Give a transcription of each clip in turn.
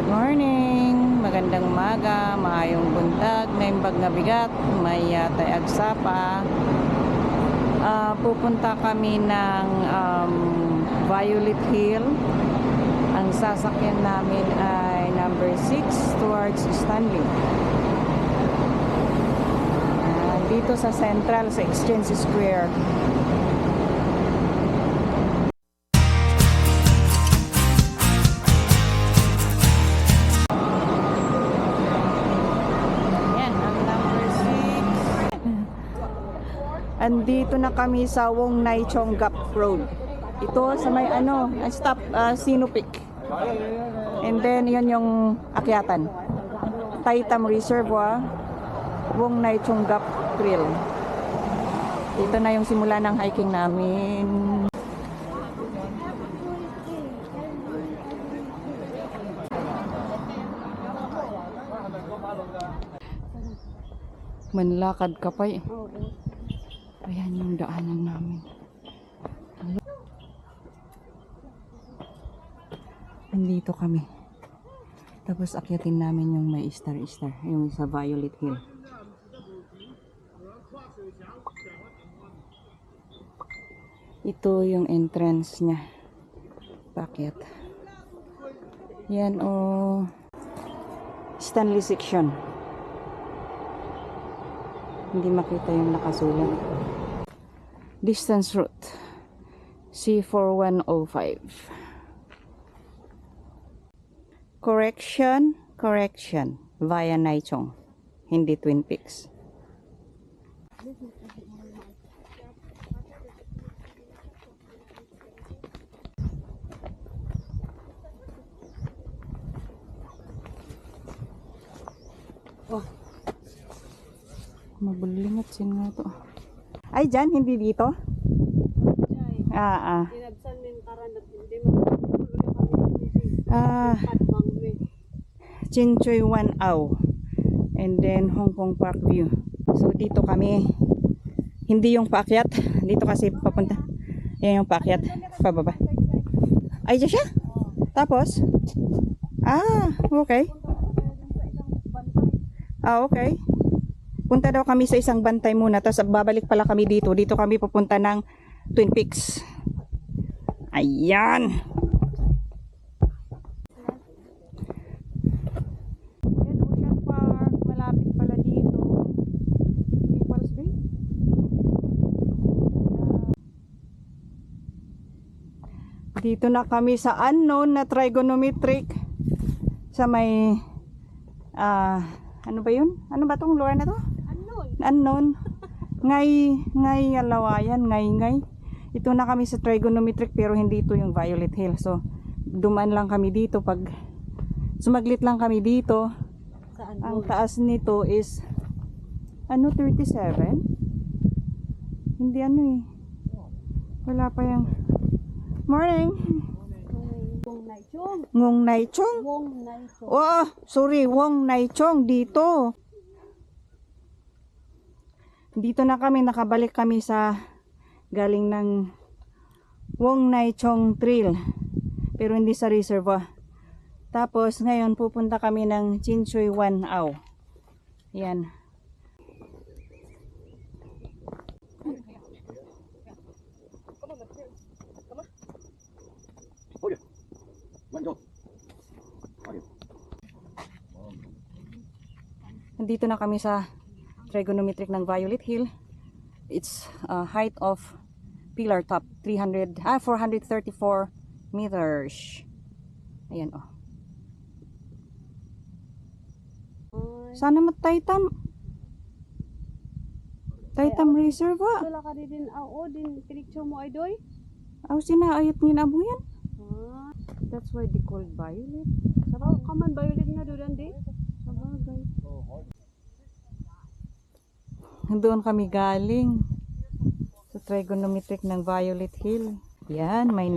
Morning, magandang umaga, maayong buntag, naimbag nga bigat, may tay agsapa. Pupunta kami ng Violet Hill. Ang sasakyan namin ay number 6 towards Stanley. Dito sa Central, sa Exchange Square. Andito na kami sa Wong Nai Chong Gap Road. Ito sa may stop Sinupik. And then yun yung akyatan. Taitam Reservoir, Wong Nai Chong Gap Trail. Ito na yung simula ng hiking namin. Manlakad ka pa eh. Ayan yung daanan namin. Andito kami. Tapos akyatin namin yung may star. Yung sa Violet Hill. Ito yung entrance niya. Paakyat. Yan Stanley section. Hindi makita yung nakasulat. Distance route C4105. Correction via Nai Chong, hindi Twin Peaks. Mabulingat sin nga to. Ay, dyan, hindi dito? Chinchoy Wan Au. And then Hong Kong Park View. So dito kami. Hindi yung paakyat. Dito kasi papunta. Yan yung paakyat. Pababa. Ay, dyan siya? Tapos? Okay. Okay. Punta daw kami sa isang bantay muna, tapos babalik pala kami dito. Dito kami pupunta ng Twin Peaks. Ayan! Ayan, Ocean Park. Malapit pala dito. People's Bay. Dito na kami sa unknown na trigonometric. Sa may... ano ba yun? Ano ba tong lugar na to? Unknown. Ngay alawayan, ngay. Ito na kami sa trigonometric pero hindi ito yung Violet Hill. So, duman lang kami dito pag sumaglit lang kami dito. Ang taas nito is 37? Hindi wala pa yung morning. Wong Nai Chong. Oh, sorry, Wong Nai Chong dito. Dito na kami, nakabalik kami sa galing ng Wong Nai Chong Trail. Pero hindi sa reservoir. Tapos ngayon pupunta kami ng Chinchoy Wan Au. Yan. Nandito na kami sa trigonometric ng Violet Hill. Its height of pillar top 434 meters. Ayan Sana Taitam Reservoir. Wala ka din din picture mo ay doy. Sinaayat ni Abuyan. That's why they called Violet. Kaman Violet nga doon di. Sabagay. Doon kami galing sa trigonometric ng Violet Hill. Yan, may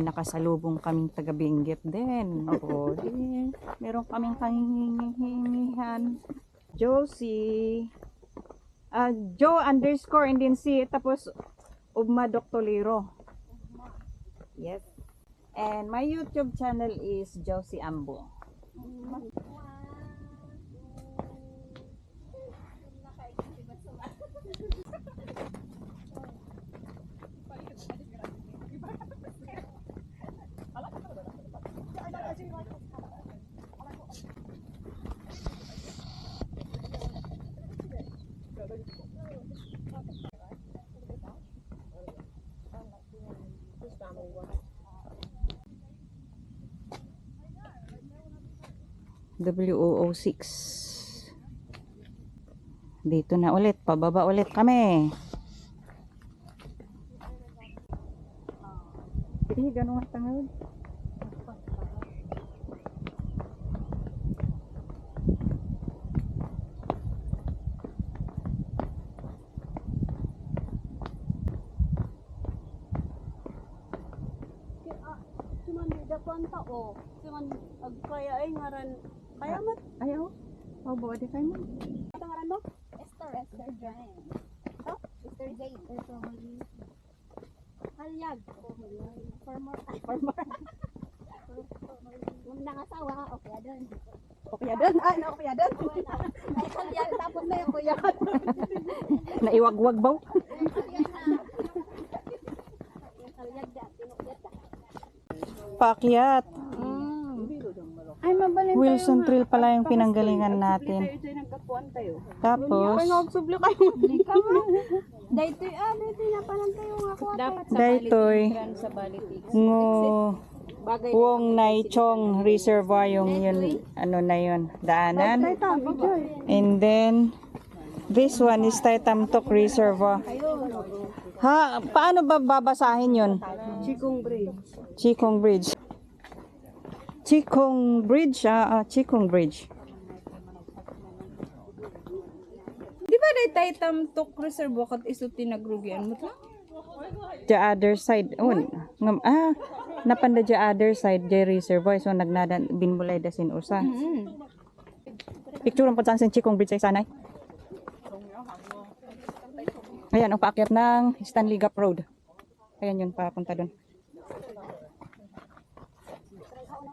nakasalubong kaming taga-Benguet din. Din. Meron kaming kahingihan. Josie. Joe _ and then C. Tapos Ugma Doctolero. Yes. And my YouTube channel is Josie Ambo. W006. Dito na ulit, pababa ulit kami. Hindi ganun ang tangod. Cuman dapan tao. Cuman agkaya ay ngaran. Kaya mat. Ayaw. Bawa di kayo mo. Ito ngaran mo? Esther Jane. Ha? Esther Jane. Halyag. Farmer. Kung nangasawa, okay doon. Okay doon. Ah, na okay doon. Ay, halyag. Tapos na yung kuya. Naiwagwag baw. Yung halyag dyan. Tinukyat ka. Paakyat. Ay, mabalin tayo. Wilson Trail pala yung pinanggalingan natin. Tayo dyan nagkapuan tayo. Tapos, Nagsubli kayo. Dito na palang kayo nga ko. Dapat sa daytoy sa Balitics. ngo Bagay Wong Nai Chong Reservoir yung yun, ano na yun, daanan. And then, this one is Taitamtok Reservoir. Ha, paano ba babasahin yun? Chikong Bridge. Chikong Bridge. Chikong Bridge, Chikong Bridge. Di ba day Taitamtok Reservoir kat iso tinagrugian mo ta? The other side, napanda the other side, the reservoir. So, nagnadan, binbulay da sin usa. Picture po saan sa Chikong Bridge ay sanay. Ayan, ang paakyat ng Stanley Gap Road. Ayan yun, papunta doon.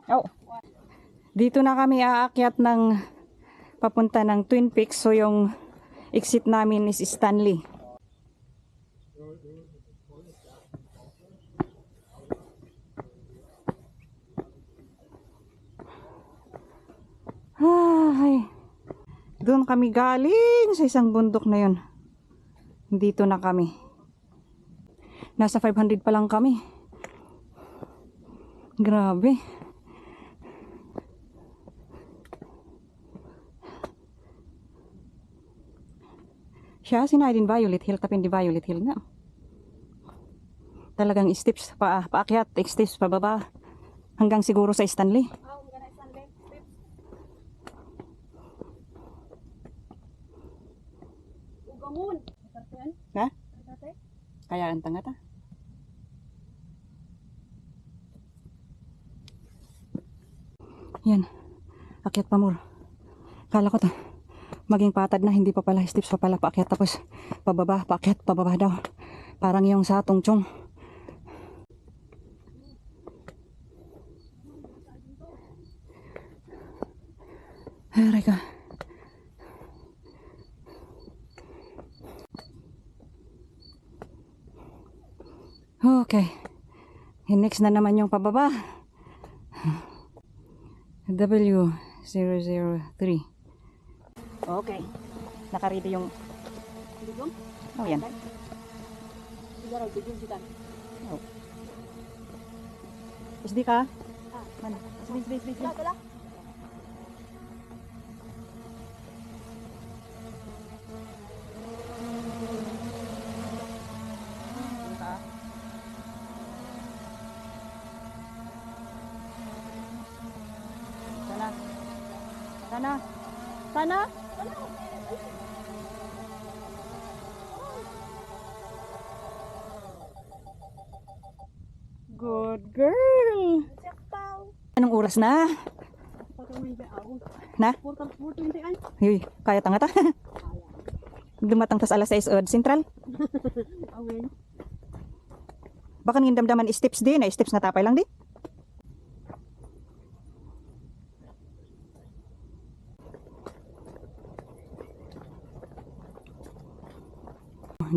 Oh. Dito na kami aakyat ng papunta ng Twin Peaks. So, yung exit namin is Stanley. Ay, doon kami galing sa isang bundok na yun. Dito na kami. Nasa 500 pa lang kami. Grabe. Siya sinayin Violet Hill, tapin di Violet Hill nga. Talagang steps paakyat, steps pababa hanggang siguro sa Stanley. Ugamon. Ha? Kaya ang tanga ta. Yan. Akyat pa more. Kala ko ta maging patad na, hindi pa pala, steps pa pala, paakyat tapos pababa, paakyat, pababa daw. Parang yung sa Tongchong. Aray ka. Okay. Next na naman yung pababa. W003. Okay. Nakaready yung... Oh, yan. Oh. SD ka? Mana? SD. Sana? Good girl. Anong oras na? Na? 4:20 Uy, kaya tanga ta. Dumatang tas alas 6 odd Central. awin. Baka ngin damdaman steps din, steps nga tapay lang di.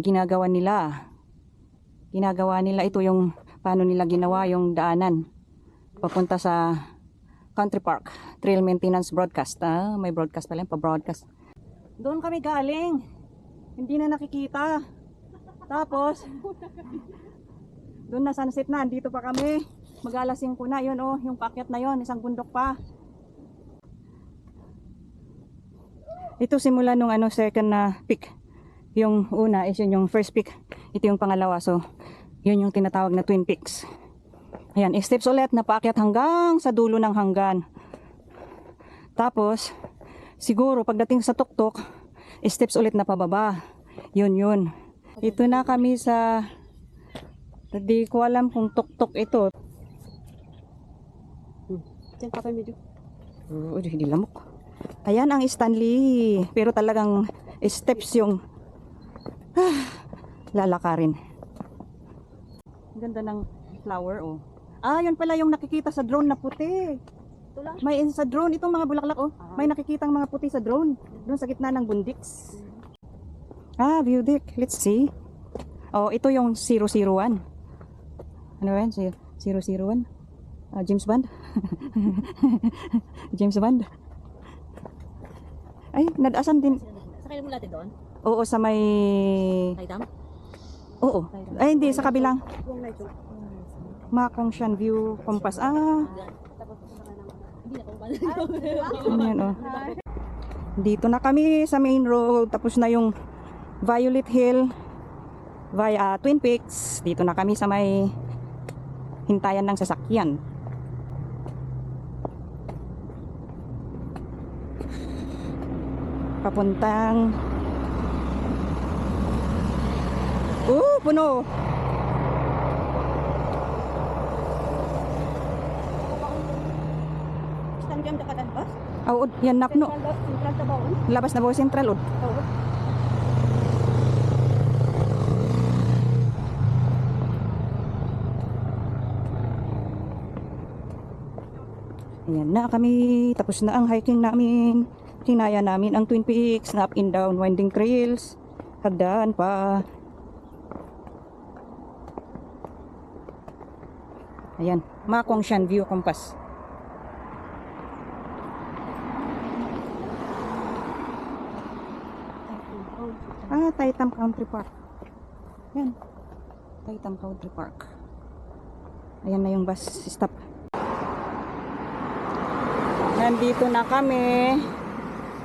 ginagawa nila. Ginagawa nila ito yung paano nila ginawa yung daanan papunta sa Country Park Trail Maintenance Broadcast. May broadcast pala yung pa-broadcast. Doon kami galing. Hindi na nakikita. Tapos doon na sunset na. Dito pa kami. Mag-alas 5 na. Yun oh, yung paakyat na yun. Isang bundok pa. Ito simula nung second na peak. Yung una is yun yung first peak. Ito yung pangalawa. So, yun yung tinatawag na Twin Peaks. Ayan, steps ulit na paakyat hanggang sa dulo ng hanggan. Tapos, siguro pagdating sa tuktok, steps ulit na pababa. Yun. Ito na kami sa, hindi ko alam kung tuktok ito. Diyan ka pa medyo. Hindi lamok. Ayan ang Stanley. Pero talagang steps yung lalakarin. Ang ganda ng flower oh. Yun pala yung nakikita sa drone na puti. Ito lang. May sa drone, itong mga bulaklak oh. May nakikitang mga puti sa drone. Doon sa gitna ng bundiks. View deck. Let's see. Oh, ito yung 001. Ano yan? 001? James Bond? James Bond? Ay, nadasan din. Sakay mo natin doon? Oo, sa may... Taydam? Oo. Ay, hindi, sa kabilang. Yung na ito. Makongshan View Compass. Hindi na kung Ayan, oh. Dito na kami sa main road. Tapos na yung Violet Hill via Twin Peaks. Dito na kami sa may hintayan ng sasakyan. Papuntang puno. Saan dyan dakadan ba? Yan nakno. Central Tabaon? Labas na ba Central od? Oo. Ayan na kami. Tapos na ang hiking namin. Kinaya namin ang Twin Peaks na up and down winding trails. Hagdaan pa. Ayan. Makongshan View Compass. Taitam Country Park. Ayan. Taitam Country Park. Ayan na yung bus stop. Nandito na kami.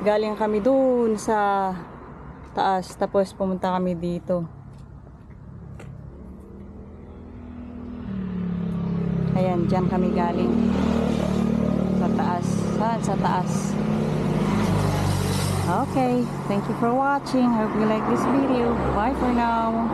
Galing kami dun sa taas. Tapos pumunta kami dito. Ayan, dyan kami galing. Sa taas. Saan? Sa taas. Okay. Thank you for watching. I hope you like this video. Bye for now.